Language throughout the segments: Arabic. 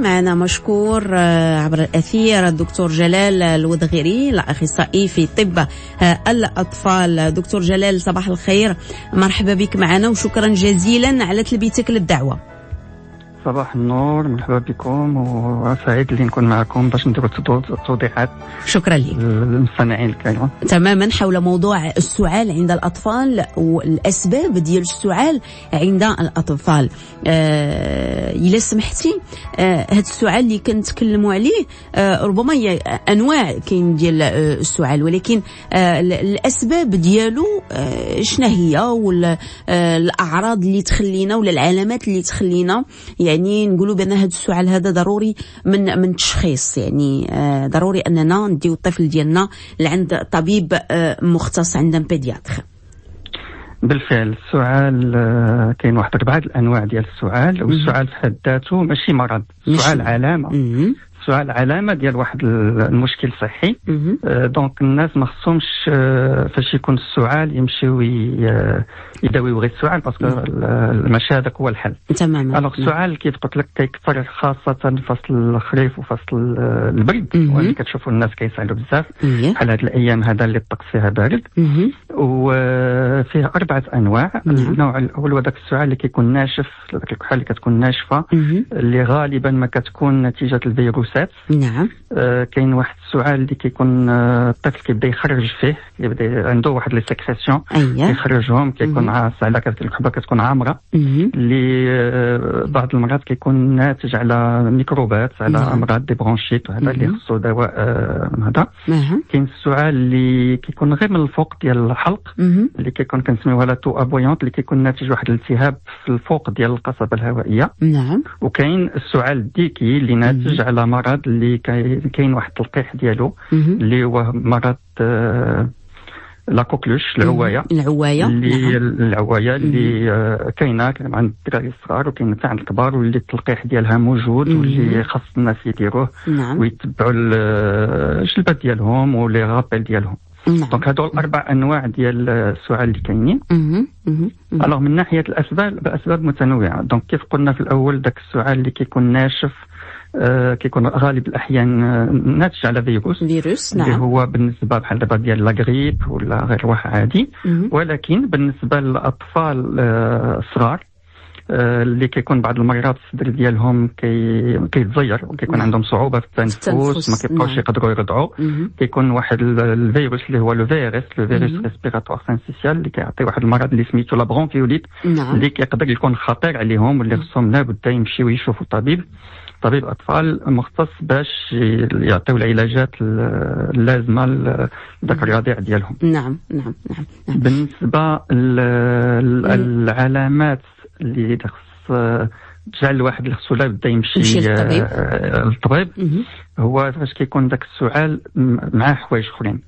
معنا مشكور عبر الأثير الدكتور جلال الودغيري، الأخصائي في طب الأطفال. دكتور جلال صباح الخير، مرحبا بك معنا وشكرا جزيلا على تلبيتك للدعوة. صباح النور، مرحبا بكم وسعيد اللي نكون معكم باش نديروا توضيحات. شكرا لك للمستمعين الكرام. تماما حول موضوع السعال عند الأطفال والأسباب ديال السعال عند الأطفال. إلا سمحتي هاد السعال اللي كنتكلموا عليه ربما هي أنواع كاين ديال السعال، ولكن الأسباب ديالو شنو هي والأعراض اللي تخلينا ولا العلامات اللي تخلينا يعني نقولوا بأن هذا السعال هذا ضروري من تشخيص، يعني ضروري أننا نديو الطفل ديالنا لعند طبيب مختص عند بيدياتر. بالفعل السعال كاين واحد 4 الأنواع ديال السعال، والسعال في حد ذاته ماشي مرض، السعال علامة. السعال علامة ديال واحد المشكل صحي. دونك الناس ما خصهمش فاش يكون السعال يمشيو يداويو غير السعال، باسكو ماشي هذاك هو الحل. تماما. الوغ السعال كيف قلت لك كيكثر خاصة في فصل الخريف وفصل البرد، واللي كتشوفوا الناس كيسعلوا بزاف بحال هاد الايام هذا اللي الطقس فيها بارد. وفيه 4 انواع. النوع الاول هو داك السعال اللي كيكون ناشف، داك الكحه اللي كتكون ناشفه اللي غالبا ما كتكون نتيجه الفيروس. نعم. كاين واحد السعال اللي كيكون الطفل كيبدا يخرج فيه، يبدا عنده واحد لي سيكريسيون يخرجهم، كيكون عاص على الكحبه كتكون عامره، اللي بعض المرات كيكون ناتج على ميكروبات، على امراض دي برونشيت، وهذا اللي خصو دواء هذا. كاين السعال اللي كيكون غير من الفوق ديال الحلق، اللي كيكون كنسميوها لا تو ابويونت، اللي كيكون ناتج واحد الالتهاب في الفوق ديال القصبه الهوائيه. نعم. وكاين السعال الديكي اللي ناتج على مرض اللي كاين واحد التلقيح ديالو اللي هو مرض لا كوكلوش، العوايه اللي العوايه اللي كاينه عند الدراري الصغار وكاين حتى عند الكبار، واللي التلقيح ديالها موجود واللي خاص الناس يديروه ويتبعوا الجلبات ديالهم ولي رابيل ديالهم. دونك هادو 4 انواع ديال السعال اللي كاينين. الوغ من ناحيه الاسباب متنوعه. دونك كيف قلنا في الاول، داك السعال اللي كيكون ناشف كيكون غالب الاحيان ناتج على فيروس. نعم. اللي هو بالنسبه بحال دابا ديال لاغريب ولا غير واحد عادي. ولكن بالنسبه للاطفال الصغار اللي كيكون بعض المرات الصدر ديالهم كيتزير وكيكون عندهم صعوبه في التنفس، ما كيبقاوش يقدروا يرضعوا، كيكون واحد الفيروس اللي هو لو فيروس ريسبيراتوار سانسيسيال اللي كيعطي واحد المرض اللي سميتو لا برونكيوليت، اللي كيقدر يكون خطير عليهم، واللي خصهم لابد يمشيو يشوفوا طبيب اطفال مختص باش يعطيو العلاجات اللازمه لذاك الرضيع ديالهم. نعم. بالنسبه للعلامات اللي خص تجعل الواحد اللي خصو لابد يمشي للطبيب، هو فاش كيكون داك السعال مع حوايج اخرين.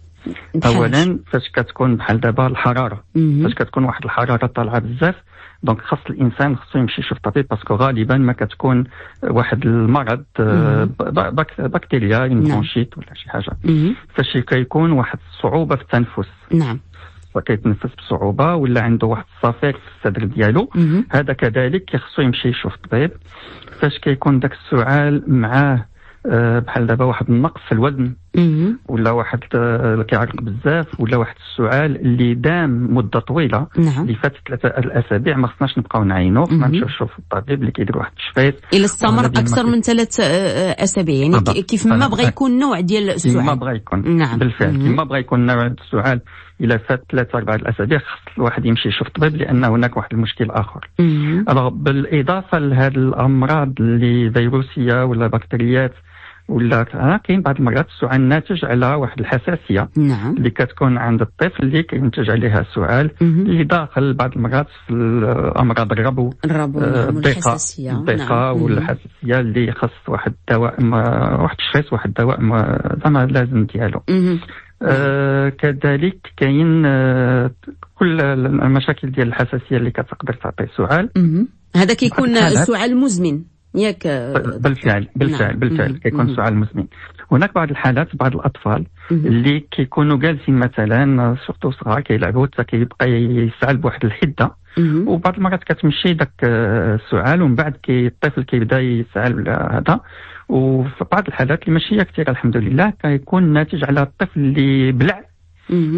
اولا فاش كتكون بحال دابا الحراره، فاش كتكون واحد الحراره طالعه بزاف، دونك خاص الانسان خصو يمشي يشوف طبيب، باسكو غالبا ما كتكون واحد المرض بكتيريا برونشيت ولا شي حاجه. فاش كيكون واحد الصعوبه في التنفس، نعم، وكيتنفس بصعوبه ولا عنده واحد الصفيق في الصدر ديالو، هذا كذلك خصو يمشي يشوف طبيب. فاش كيكون داك السعال معاه بحال دابا واحد النقص في الوزن، ولا واحد كيعرق بزاف، ولا واحد السعال اللي دام مده طويله، اللي فات 3 الاسابيع، ما خصناش نبقاو نعينوا، خصنا نمشيو نشوفوا الطبيب اللي كيدير واحد التشخيص. الا استمر اكثر من 3 اسابيع، يعني كيف ما بغى يكون نوع ديال السعال، كيما بغى يكون. نعم. بالفعل كيما بغى يكون نوع السعال، الا فات 3-4 الاسابيع خص الواحد يمشي يشوف الطبيب، لان هناك واحد المشكل اخر. بالاضافه لهذه الامراض اللي فيروسيه ولا بكتيريات، ولا كاين بعض المرات السعال ناتج على واحد الحساسيه، نعم، اللي كتكون عند الطفل اللي كينتج عليها السعال، اللي داخل بعض المرات في امراض الربو، الضيقه والحساسيه، اللي خاص واحد الدواء، واحد التشخيص، واحد الدواء زعما لازم ديالو. كذلك كاين كل المشاكل ديال الحساسيه اللي كتقدر تعطي سعال. هذا كيكون السعال مزمن ياك؟ بالفعل كيكون سعال مزمن. هناك بعض الحالات، بعض الاطفال اللي كيكونوا جالسين مثلا سورتو صغار كيلعبوا، حتى كيبقى يسعل بواحد الحده، وبعض المرات كتمشي داك السعال ومن بعد الطفل كيبدا يسعل ولا هذا. وفي بعض الحالات اللي ماشي كثيره الحمد لله كيكون ناتج على الطفل اللي بلع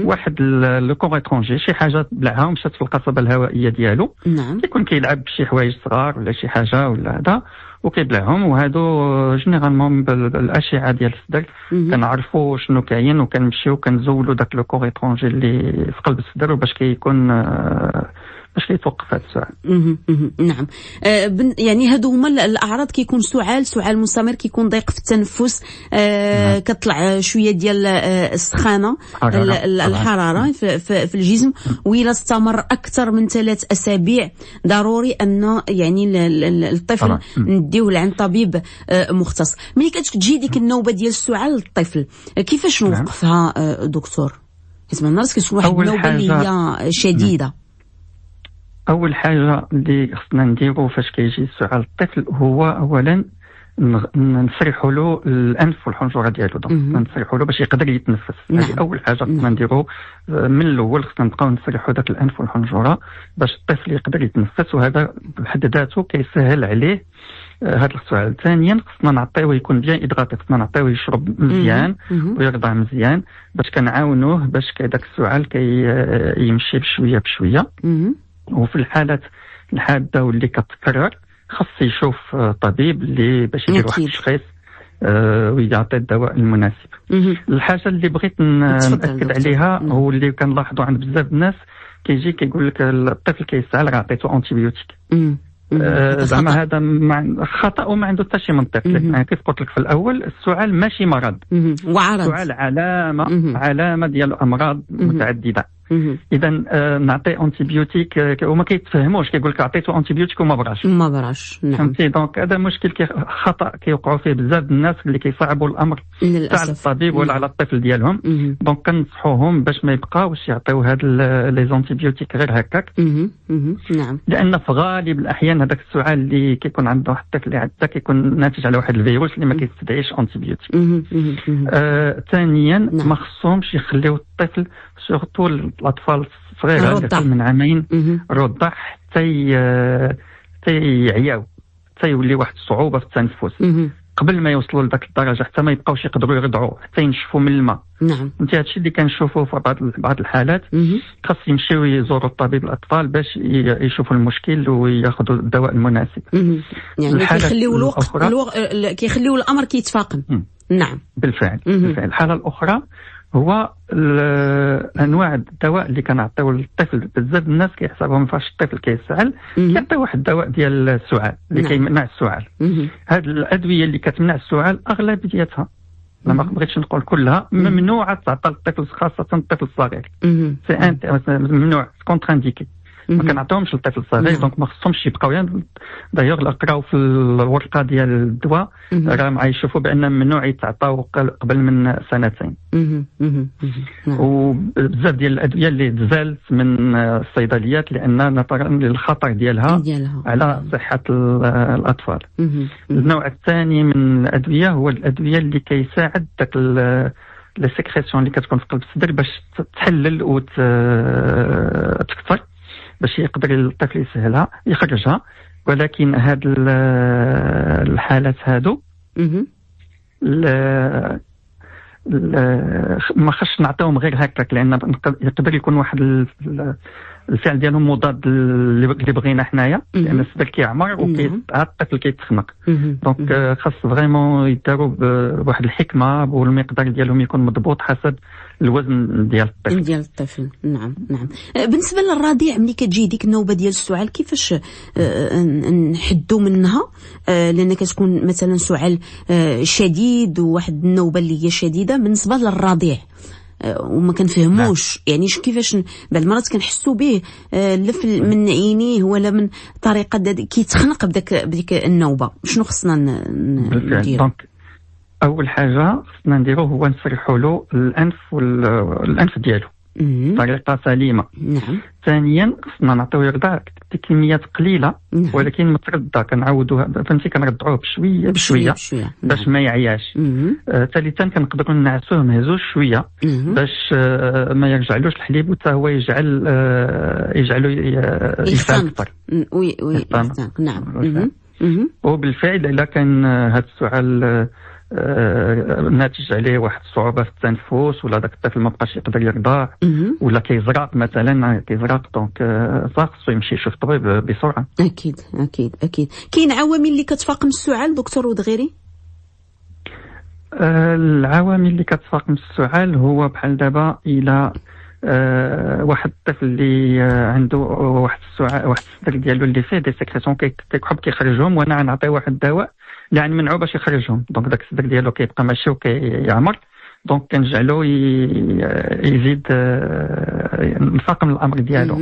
واحد لو كور اترونجي، شي حاجه بلعها ومشات في القصبه الهوائيه ديالو. نعم. كيكون كيلعب بشي حوايج صغار ولا شي حاجه ولا هذا وكيبلعهم، وهادو جينيرالمون بالاشعه ديال الصدر كنعرفوا شنو كاين وكنمشيو كنزولوا داك لو كور اترونجي اللي في قلب الصدر باش كيكون باش كيتوقف هذا السعال. نعم. يعني هادو هما الاعراض، كيكون سعال مستمر، كيكون ضيق في التنفس، كتطلع شويه ديال السخانه، الحراره في الجسم، وإلا استمر اكثر من 3 أسابيع ضروري ان يعني الطفل نديوه لعند طبيب مختص. ملي كتجي ديك النوبه ديال السعال للطفل كيفاش نوقفها دكتور؟ حيت من الناس كتكون واحد النوبه اللي هي شديده. اول حاجه اللي خصنا نديرو فاش كيجي السعال الطفل هو اولا نسرحوا له الانف والحنجره ديالو، دونك نسرحوا له باش يقدر يتنفس. هذه اول حاجه خصنا نديرو من الاول، خصنا نبقاو نسرحوا داك الانف والحنجره باش الطفل يقدر يتنفس، وهذا بحد ذاته كيسهل عليه هذا السعال. ثانيا خصنا نعطيوه يكون بيان ادغاطي، خصنا نعطيوه يشرب مزيان ويرضع مزيان باش كنعاونوه باش داك السعال يمشي بشويه بشويه. وفي الحالات الحاده واللي كتكرر خاص يشوف طبيب اللي باش يدير واحد التشخيص ويعطي الدواء المناسب. الحاجه اللي بغيت ناكد عليها هو اللي كنلاحظوا عند بزاف الناس كيجي كيقول لك الطفل كيسعل راه عطيته انتيبيوتيك. زعما هذا خطا وما عنده حتى شي منطق. يعني كيف قلت لك في الاول السعال ماشي مرض، السعال علامه ديال امراض متعدده. اذا نعطي انتيبيوتيك وما كيتفهموش، كيقول لك عطيته انتيبيوتيك وما براش. نعم. فهمتي؟ دونك هذا مشكل خطا كيوقعوا فيه بزاف الناس اللي كيصعبوا الامر تاع الطبيب ولا على الطفل ديالهم. دونك كنصحوهم باش ما يبقاوش يعطيو هاد لي زونتيبيوتيك غير هكاك. نعم. لان في غالب الاحيان هذاك السعال اللي كيكون عند واحد الطفل اللي عندك كيكون ناتج على واحد الفيروس اللي ما كيستدعيش انتيبيوتيك. ثانيا ما خصهمش يخليو الطفل سورتو الاطفال الصغيره من عامين رضع حتى يعياو، حتى يولي واحد الصعوبه في التنفس قبل ما يوصلوا لذاك الدرجه، حتى ما يبقاوش يقدروا يرضعوا، حتى ينشفوا من الماء. نعم. انت هادشي اللي كنشوفوه في بعض الحالات. خاص يمشيو يزوروا الطبيب الاطفال باش يشوفوا المشكل وياخذوا الدواء المناسب. يعني كيخليو الامر كيتفاقم. نعم. بالفعل. الحاله الاخرى هو انواع الدواء اللي كنعطيو للطفل. بزاف الناس كيحسبهم فاش الطفل كيسعل كيعطيو واحد الدواء ديال السعال اللي كيمنع السعال. هاد الادويه اللي كتمنع السعال اغلبيتها، ما بغيتش نقول كلها، ممنوعه تعطى للطفل، خاصه الطفل الصغير. سي ممنوع، كونترانديكي، ما كنعطيهمش للطفل الصغير. دونك ما خصهمش يبقاو. يعني دايوغ قراو في الورقه ديال الدواء راه يشوفوا بان ممنوع يتعطاو قبل من 2 سنين. وبزاف ديال الادويه اللي تزالت من الصيدليات لان نظرا للخطر ديالها على صحه الاطفال. النوع الثاني من الادويه هو الادويه اللي كيساعد داك لي سيكريسيون اللي كتكون في قلب الصدر باش تحلل وتكثر باش يقدر الطفل يسهلها يخرجها. ولكن هاد الحالات هادو ما خصش نعطيهم غير هكاك، لان يقدر يكون واحد الفعل ديالهم مضاد اللي بغينا حنايا، لان الصدر كيعمر والطفل كيتخنق. دونك خاص فريمون يداروا بواحد الحكمه والمقدار ديالهم يكون مضبوط حسب الوزن ديال الطفل. نعم. بالنسبه للرضيع، ملي كتجي ديك النوبه ديال السعال كيفاش نحدوا منها؟ لان كتكون مثلا سعال شديد وواحد النوبه اللي هي شديده بالنسبه للرضيع وما كنفهموش. يعني كيفاش بعض المرات كنحسوا به لا من عينيه ولا من طريقه كيتخنق بديك النوبه. شنو خصنا ندير؟ دونك اول حاجه خصنا نديرو هو نسرحوا له الانف ديالو. بطريقه سليمه. نعم. ثانيا خصنا نعطيو يرضع كميات قليله، ولكن متردده، كنعاودوها فهمتي، كنردعوه بشويه باش ما يعياش. ثالثا كنقدروا نعسوه نهزوه شويه باش ما يرجعلوش الحليب، وحتى هو يجعلو يفهم اكثر. نعم. وبالفعل الا كان هذا السؤال ناتج عليه واحد الصعوبه في التنفس، ولا داك الطفل ما بقاش يقدر يرضع، ولا كيزرق مثلا، دونك خصو يمشي يشوف طبيب بسرعه. اكيد. كاين عوامل اللي كتفاقم السعال دكتور ودغيري؟ العوامل اللي كتفاقم السعال هو بحال دابا الى واحد الطفل اللي عنده واحد الصدر ديالو اللي فيه دي سيكريسيون كيحب كيخرجهم، وانا غنعطيه واحد الدواء اللي غنمنعو باش يخرجهم، دونك داك الصدر ديالو كيبقى ماشي وكيعمر، دونك كنجعلو يزيد نفاقم الامر ديالو.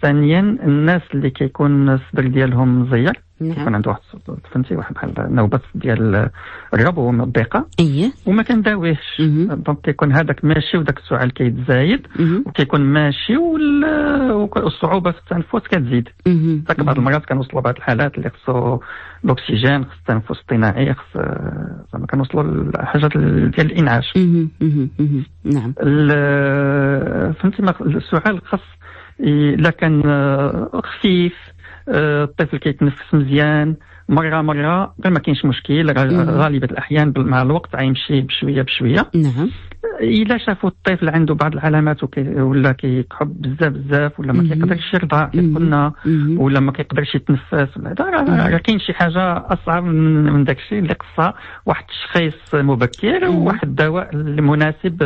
ثانيا الناس اللي كيكون الصدر ديالهم مزير، كيكون عنده واحد فهمتي واحد بحال نوبه ديال الربو والضيقه وما كنداويهش، دونك كيكون هذاك ماشي وداك السعال كيتزايد وكيكون ماشي والصعوبه في التنفس كتزيد. حتى بعض المرات كنوصلوا بعض الحالات اللي خصو الاكسجين، خص التنفس اصطناعي، خص زعما كنوصلوا لحاجات ديال الانعاش. نعم. فهمتي السعال خاص الا كان خفيف، الطفل كيتنفس مزيان مره ما كاينش مشكل، غالبا الاحيان مع الوقت غيمشي بشويه. نعم. الا شافوا الطفل عنده بعض العلامات ولا كيكحب بزاف ولا ما كيقدرش يرضع كيقولنا، ولا ما كيقدرش يتنفس، راه كاين شي حاجه اصعب من داكشي اللي خصها واحد التشخيص مبكر وواحد الدواء المناسب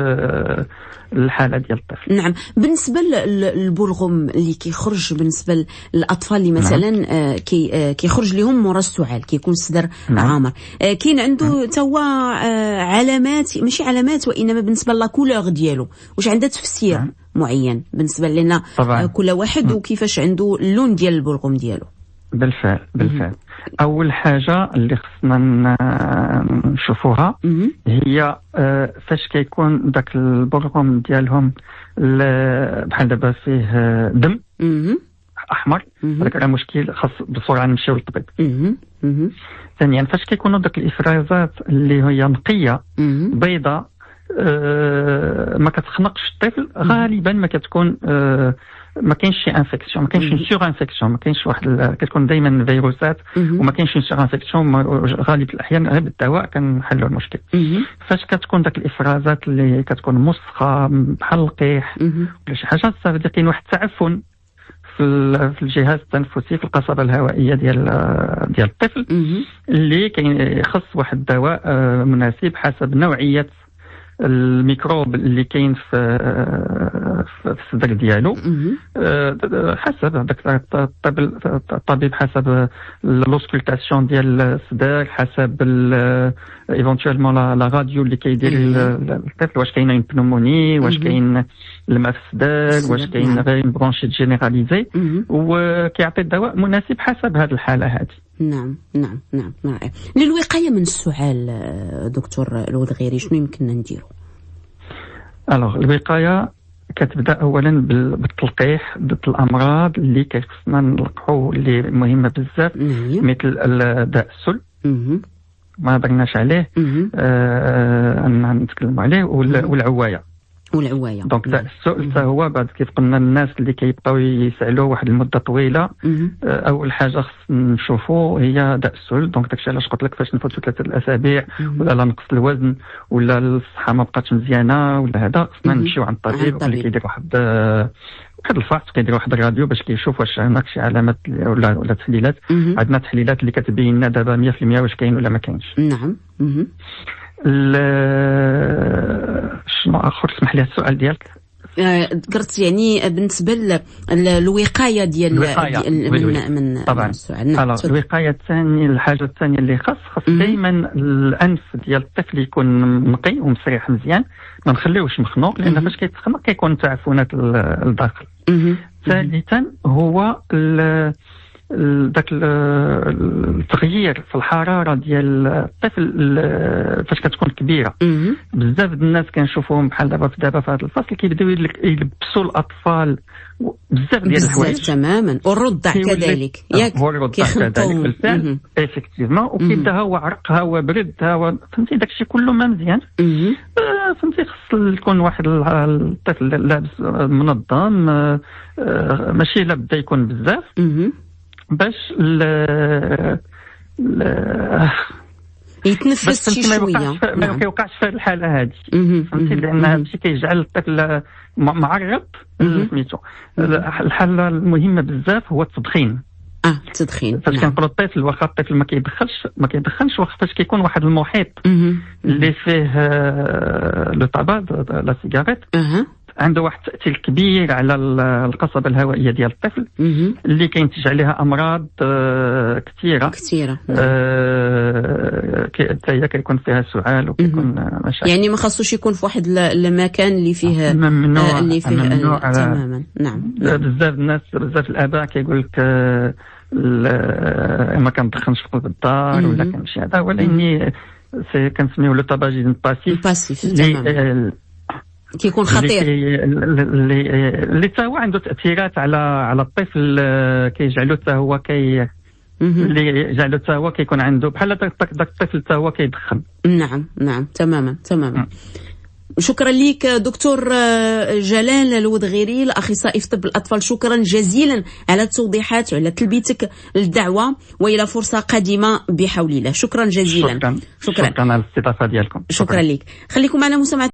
للحاله ديال الطفل. نعم. بالنسبه للبلغم اللي كيخرج بالنسبه للاطفال اللي مثلا كيخرج لهم مورا السعال، كيكون الصدر عامر، كاين عنده توا علامات، ماشي علامات وانما بالنسبه لا كولور ديالو، واش عندها تفسير معين بالنسبه لنا كل واحد وكيفاش عنده اللون ديال البلغم ديالو؟ بالفعل اول حاجه اللي خصنا نشوفوها هي فاش كيكون داك البلغم ديالهم بحال دابا فيه دم احمر، هذاك راه مشكل، خاص بسرعه نمشيو للطبيب. ثانيا فاش كيكونوا داك الافرازات اللي هي نقيه بيضاء، ما كتخنقش الطفل، غالبا ما كتكون ما كاينش شي انفيكسيون، ما كاينش سور انفيكسيون، ما كاينش واحد كتكون دائما فيروسات وما كاينش سور انفيكسيون، غالب الاحيان غير بالدواء كنحلوا المشكل. فاش كتكون داك الافرازات اللي كتكون مسخه بحال القيح ولا شي حاجه، صافي كاين واحد التعفن في الجهاز التنفسي، في القصبه الهوائيه ديال الطفل، اللي كيخص واحد الدواء مناسب حسب نوعيه الميكروب اللي كاين في الصدر ديالو، حسب هذاك الطبيب، حسب لوسكولتاسيون ديال الصدر، حسب ايفونتوالمون لا راديو اللي كيدير الطفل، واش كاينه بنوموني، واش كاين الماء في الصدر، واش كاين غير برونشيت جينيراليزي، وكيعطي الدواء مناسب حسب هذه الحاله هذه. نعم. للوقايه من السعال دكتور الودغيري شنو يمكننا نديرو؟ الوقايه كتبدا اولا بالتلقيح ضد الامراض اللي كيخصنا نلقحو، اللي مهمه بزاف، مثل داء السل ما هضرناش عليه، نتكلموا عليه، والعوايه. دونك داء السل حتى هو بعد كيف قلنا الناس اللي كيبقاو يسالوا واحد المده طويله، اول حاجه خص نشوفوا هي داء السل. دونك داكشي علاش قلت لك فاش نفوتوا 3 الاسابيع ولا نقص الوزن ولا الصحه ما بقاتش مزيانه ولا هذا، خصنا نمشيو عند الطبيب اللي كيدير واحد الفحص، كيدير واحد الراديو باش كيشوف واش هناك شي علامات ولا تحليلات. عندنا تحليلات اللي كتبين لنا دابا 100% واش كاين ولا ما كاينش. نعم. شنو اخر؟ اسمح لي السؤال ديالك. ذكرت يعني بالنسبه للوقايه ديال من طبعا السؤال. الوقايه الثانيه، الحاجه الثانيه اللي خاص دائما الانف ديال الطفل يكون نقي ومسرح مزيان، ما نخليوش مخنوق، لان فاش كيتخنق كيكون تعفنات الداخل. ثالثا هو ذاك التغيير في الحراره ديال الطفل فاش كتكون كبيره. بزاف الناس كنشوفوهم بحال دابا في هذا الفصل كيبداو يلبسوا الاطفال بزاف ديال الحوايج تماما، والرضع كذلك ياك هو الرضع كذلك بالفعل ايفيكتيفمون، وكيبدا ها هو عرق ها هو برد ها هو فهمتي داكشي كله ما مزيان. فهمتي خص يكون واحد الطفل لابس منظم، ماشي لا بدا يكون بزاف باش يتنفس شي شويه ما كيوقعش في الحاله هذه. فهمتي لان هادشي كيجعل الطفل معرض سميتو. الحاله المهمه بزاف هو التدخين. التدخين فاش كنقولوا الطفل واخا الطفل ما كيدخنش واخا فاش كيكون واحد المحيط اللي فيه لو طاباك لا سيجاريت عنده واحد التأثير كبير على القصبة الهوائية ديال الطفل اللي كينتج عليها أمراض كثيرة هي كيكون فيها سعال وكيكون مشاكل. يعني ما خاصوش يكون في واحد المكان اللي فيه ممنوع تماما. نعم. بزاف الناس بزاف الآباء كيقول لك ما كندخنش في قلب الدار ولا كنمشي هذا، ولكن كنسميوه لو طاباجيزم باسيف تماما كيكون خطير اللي حتى هو عنده تاثيرات على الطفل كيجعلو حتى هو اللي جعلو حتى هو كيكون عنده بحال داك الطفل حتى هو كيدخن. نعم تماما. شكرا لك دكتور جلال الودغيري الأخصائي في طب الأطفال، شكرا جزيلا على التوضيحات وعلى تلبيتك للدعوة، وإلى فرصة قادمة بحول الله. شكرا جزيلا. شكرا على الاستضافة ديالكم. شكرا لك. خليكم معنا مستمعين.